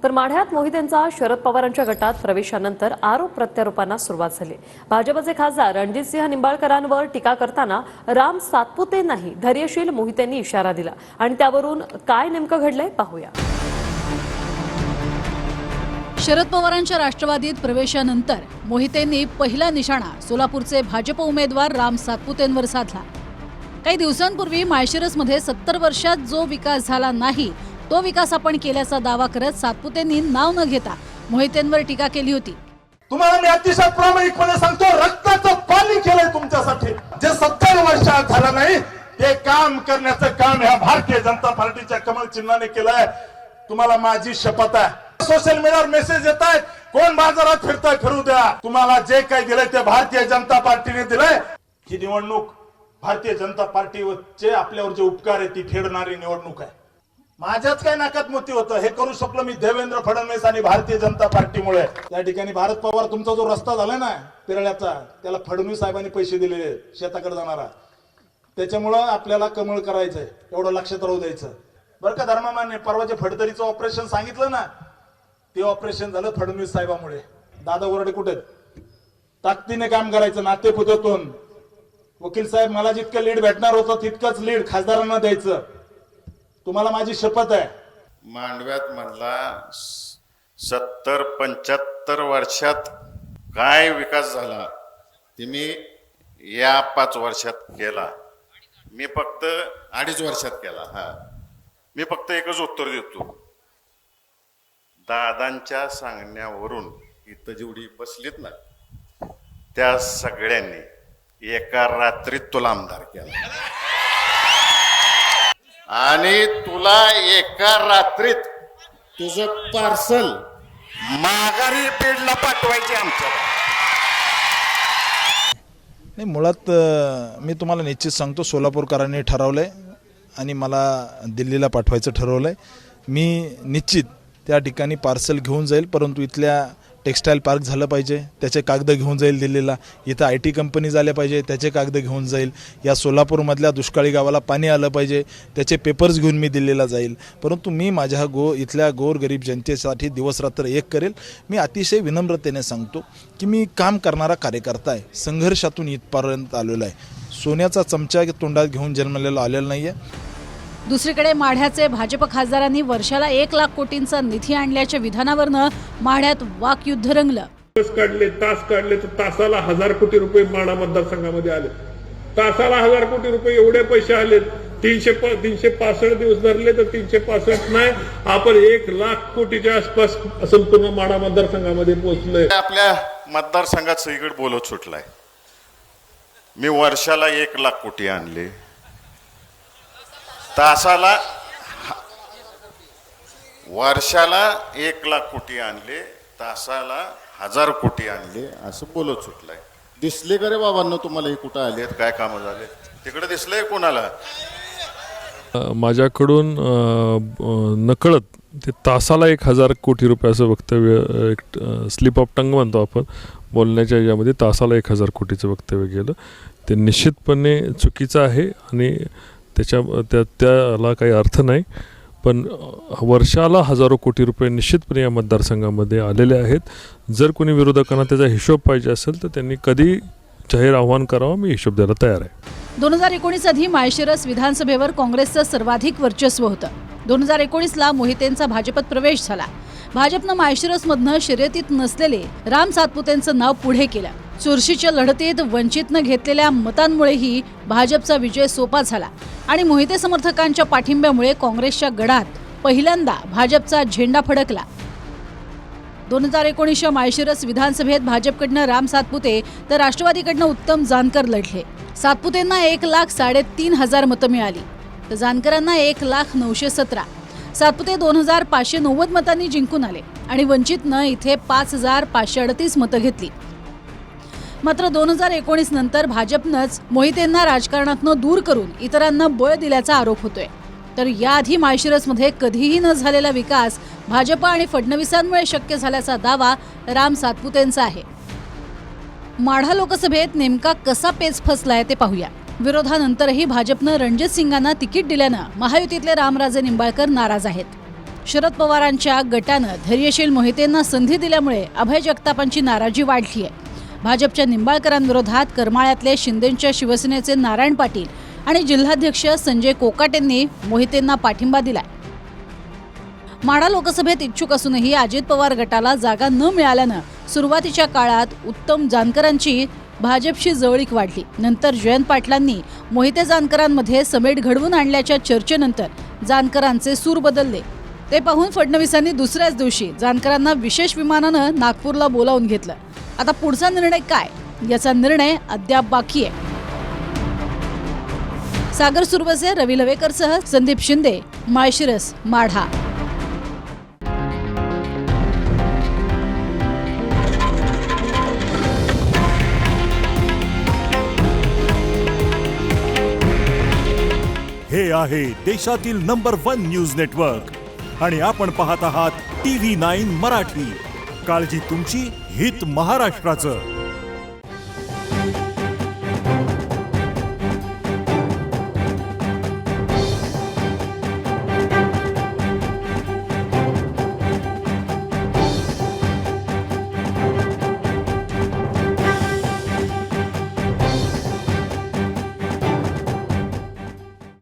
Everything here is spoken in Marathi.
तर माढ्यात मोहितेंचा शरद पवारांच्या गटात प्रवेशानंतर आरोप प्रत्यारोपांना सुरुवात झाली। भाजपचे खासदार रणजितसिंह निंबाळकरांवर टीका करताना राम सातपुतेंनाही धैर्यशील मोहितेंनी इशारा दिला आणि त्यावरून काय नेमकं घडलंय पाहूया। शरद पवारांच्या राष्ट्रवादीत प्रवेशानंतर मोहितेंनी पहिला निशाणा सोलापूरचे भाजप उमेदवार राम सातपुतेंवर साधला। काही दिवसांपूर्वी माळशिरसमध्ये 70 वर्षात जो विकास झाला नाही तो विकास आपण केल्याचा दावा करत सातपुतेंनी नाव न घेता मोहितेंवर टीका केली होती। तुम्हाला मी अतिशय प्रामाणिकपणे सांगतो, रक्ताचं पाणी केलंय तुमच्यासाठी। जे 70 वर्षात झालं नाही ते काम करण्याचं काम ह्या भारतीय जनता पार्टीच्या कमळ चिन्हाने केलंय। तुम्हाला माझी शपथ आहे। सोशल मीडियावर मेसेज येत आहेत, कोण बाजारात फिरताय फिरू द्या, तुम्हाला जे काही दिलंय ते भारतीय जनता पार्टीने दिलंय। ही निवडणूक भारतीय जनता पार्टीचे आपल्यावर जे उपकार आहे ती फेडणारी निवडणूक आहे। माझ्याच काय नाकात मोती होतं, हे करू शकलो मी देवेंद्र फडणवीस आणि भारतीय जनता पार्टीमुळे। त्या ठिकाणी भारत पवार तुमचा जो रस्ता झाला ना पिरळ्याचा, त्याला फडणवीस साहेबांनी पैसे दिलेले शेताकडे जाणारा, त्याच्यामुळं आपल्याला कमळ करायचंय, एवढं लक्षात राहू द्यायचं बरं का। धर्ममान्य परवाचे फडतरीचं ऑपरेशन सांगितलं ना, ते ऑपरेशन झालं फडणवीस साहेबांमुळे। दादा वरडे कुठे, ताकदीने काम करायचं नातेपुतेतून। वकील साहेब मला जितकं लीड भेटणार होतं तितकंच लीड खासदारांना द्यायचं, तुम्हाला माझी शपथ आहे। मांडव्यात म्हणला 70-75 वर्षात काय विकास झाला ते मी या 5 वर्षात केला। मी फक्त 2.5 वर्षात केला। मी फक्त एकच उत्तर देतो, दादांच्या सांगण्यावरून इथं जेवढी बसलीत ना त्या सगळ्यांनी एका रात्रीत तुला आमदार केला आणि तुला एका रात्रीत तुझं पार्सल माघारी बीडला पाठवायचे आमच्या। नाही, मुळात मी तुम्हाला निश्चित सांगतो, सोलापूरकरांनी ठरवलंय आणि मला दिल्लीला पाठवायचं ठरवलंय। मी निश्चित त्या ठिकाणी पार्सल घेऊन जाईल, परंतु इथल्या टेक्स्टाईल पार्क झालं पाहिजे त्याचे कागद घेऊन जाईल दिल्लीला, इथं IT कंपनी झाल्या पाहिजे त्याचे कागद घेऊन जाईल, या सोलापूरमधल्या दुष्काळी गावाला पाणी आलं पाहिजे त्याचे पेपर्स घेऊन मी दिल्लीला जाईल। परंतु मी माझ्या इथल्या गोरगरीब जनतेसाठी दिवसरात्र एक करेल। मी अतिशय विनम्रतेने सांगतो की मी काम करणारा कार्यकर्ता आहे, संघर्षातून इथपर्यंत आलेलो आहे, सोन्याचा चमचा तोंडात घेऊन जन्मलेला आलेला नाही आहे। दुसरीकडे माढ्याचे भाजप खासदारांनी वर्षाला 1 लाख कोटींचा निधी आणल्याच्या विधानावरनं माढ्यात वाकयुद्ध रंगलं। तास काढले तर तासाला 1000 कोटी रुपये माढा मतदारसंघामध्ये आले। तासाला 1000 कोटी रुपये एवढे पैसे आले। 365 दिवस धरले तर 365 नाही, आपण 1 लाख कोटीच्या आसपास संपूर्ण माढा मतदारसंघामध्ये पोहोचलोय। आपल्या मतदारसंघात सगळीकडे बोलत सुटलाय, मी वर्षाला 1 लाख कोटी आणले, तासाला वर्षाला 1 लाख कोटी आणले, तासाला 1000 कोटी आणले असं बोलत सुटलाय। दिसले का रे बाबांनो तुम्हाला हे कुठं आलेत, काय कामं झाले, तिकडे दिसलंय कोणाला? माझ्याकडून नकळत ते तासाला 1000 कोटी रुपयाचं वक्तव्य, एक स्लिप ऑफ टंग म्हणतो आपण बोलण्याच्या याच्यामध्ये, तासाला 1000 कोटीचं वक्तव्य केलं। ते निश्चितपणे चुकीचं आहे आणि त्याला काही अर्थ नाही, पण वर्षाला हजारो कोटी रुपये निश्चितपणे या मतदारसंघामध्ये आलेले आहेत। जर कोणी विरोधकांना त्याचा हिशोब पाहिजे असेल तर त्यांनी कधी जाहीर आव्हान करावं, मी हिशोब द्यायला तयार आहे। 2019 आधी माळशिरस विधानसभेवर काँग्रेसचं सर्वाधिक वर्चस्व होतं। 2019ला मोहितेंचा भाजपत प्रवेश झाला। भाजपनं माळशिरसमधनं शर्यतीत नसलेले राम सातपुतेंचं नाव पुढे केलं। चुरशीच्या लढतीत वंचितनं घेतलेल्या मतांमुळेही भाजपचा विजय सोपा झाला आणि मोहिते समर्थकांच्या पाठिंब्यामुळे काँग्रेसच्या गडात पहिल्यांदा भाजपचा झेंडा फडकला। 2019च्या माळशिरस विधानसभेत भाजपकडनं राम सातपुते तर राष्ट्रवादीकडनं उत्तम जानकर लढले। सातपुतेंना 1,03,000 मतं मिळाली तर जानकरांना 1,09,17। सातपुते 2,590 मतांनी जिंकून आले आणि वंचितनं इथे 5,538 मतं घेतली। मात्र 2019 नंतर भाजपनंच मोहितेंना राजकारणातनं दूर करून इतरांना बळ दिल्याचा आरोप होतोय। तर याआधी माळशिरसमध्ये कधीही न झालेला विकास भाजप आणि फडणवीसांमुळे शक्य झाल्याचा दावा राम सातपुतेंचा आहे। माढा लोकसभेत नेमका कसा पेच फसलाय ते पाहूया। विरोधानंतरही भाजपनं रणजितसिंगांना तिकीट दिल्यानं महायुतीतले रामराजे निंबाळकर नाराज आहेत। शरद पवारांच्या गटानं धैर्यशील मोहितेंना संधी दिल्यामुळे अभय जगतापांची नाराजी वाढली आहे. भाजपच्या निंबाळकरांविरोधात करमाळ्यातले शिंदेंच्या शिवसेनेचे नारायण पाटील आणि जिल्हाध्यक्ष संजय कोकाटेंनी मोहितेंना पाठिंबा दिलाय. माढा लोकसभेत इच्छुक असूनही अजित पवार गटाला जागा न मिळाल्यानं सुरुवातीच्या काळात उत्तम जानकरांची भाजपशी जवळीक वाढली. नंतर जयंत पाटलांनी मोहिते जानकरांमध्ये समेट घडवून आणल्याच्या चर्चेनंतर जानकरांचे सूर बदलले. ते पाहून फडणवीसांनी दुसऱ्याच दिवशी जानकरांना विशेष विमानानं नागपूरला बोलावून घेतलं. आता पुढचा निर्णय काय याचा निर्णय अद्याप बाकी आहे. सागर सुरवसे, रवी लवेकरसह संदीप शिंदे, माळशिरस, माढा. हे आहे देशातील नंबर 1 न्यूज नेटवर्क आणि आपण पाहत आहात TV9 मराठी. काळजी तुमची, हित महाराष्ट्राचं.